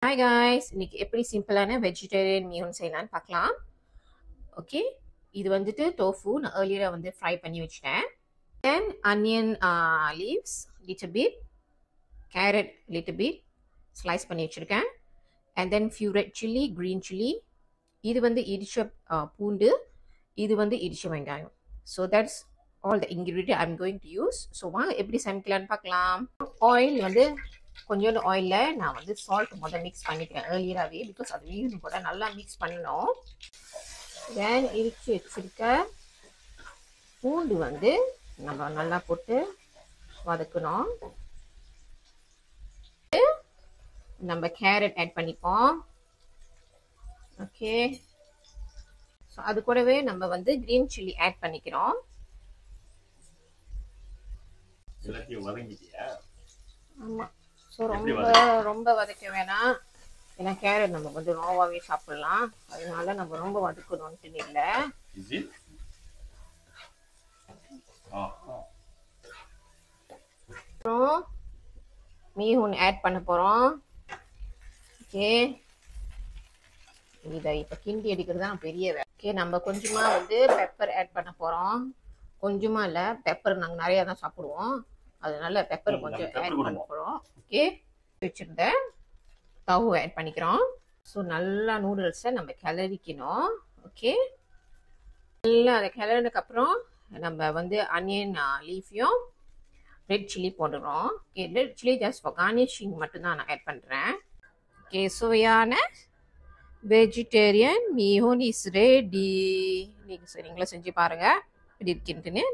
Hi guys, இன்னைக்கு எப்படி சிம்பிளான வெஜிடேரியன் மீல் செய்யலாம்னு பார்க்கலாம். ஓகே, இது வந்துட்டு டோஃபு நான் ஏர்லியராக வந்து ஃப்ரை பண்ணி வச்சிட்டேன். Then onion leaves little bit, carrot little bit slice பண்ணி வச்சுருக்கேன். And then few red chilli, green chilli, இது வந்து இடிச்ச பூண்டு, இது வந்து இடிச்ச வெங்காயம். So that's all the ingredient I'm going to use. So வாங்க எப்படி சமைக்கலான்னு பார்க்கலாம். ஆயில் வந்து கொஞ்சோண்டு ஆயிலில் நான் வந்து சால்ட் முதல்ல மிக்ஸ் பண்ணிக்கிறேன் ஏர்லியராகவே, பிகாஸ் அது வீணும் கூட நல்லா மிக்ஸ் பண்ணணும். தென் இடிச்சு வச்சுருக்க பூண்டு வந்து நம்ம நல்லா போட்டு வதக்கணும். நம்ம கேரட் ஆட் பண்ணிப்போம். ஓகே, ஸோ அது கூடவே நம்ம வந்து கிரீன் சில்லி ஆட் பண்ணிக்கிறோம். ஆமாம், ஸோ ரொம்ப வதக்க வேணாம். ஏன்னா கேரட் நம்ம கொஞ்சம் நோவாகவே சாப்பிடலாம், அதனால நம்ம ரொம்ப வதக்கணும்ட்டு இல்லை. அப்புறம் மீன் ஆட் பண்ண போகிறோம். ஓகே, இதை இப்போ கிண்டி அடிக்கிறது தான் பெரிய வேலை. ஓகே, நம்ம கொஞ்சமாக வந்து பெப்பர் ஆட் பண்ண போகிறோம். கொஞ்சமாக இல்லை, பெப்பர் நாங்கள் நிறையா தான் சாப்பிடுவோம், அதனால பெப்பர் கொஞ்சம் ஆட் பண்ண போகிறோம். ஓகே, வச்சுருந்தேன் தவு ஆட் பண்ணிக்கிறோம். ஸோ நல்லா நூடுல்ஸை நம்ம கிளறிக்கணும். ஓகே, நல்லா அதை கிளறினதுக்கப்புறம் நம்ம வந்து அனியன் லீஃபையும் ரெட் சில்லி போடுறோம். Okay, red chilli just for garnishing மட்டும்தான் நான் ஆட் பண்ணுறேன். ஓகே, சுவையான வெஜிடேரியன் மீன் இஸ் ரெடி. நீங்கள் நீங்களும் செஞ்சு பாருங்கள் எப்படி இருக்குன்ட்டுன்னு.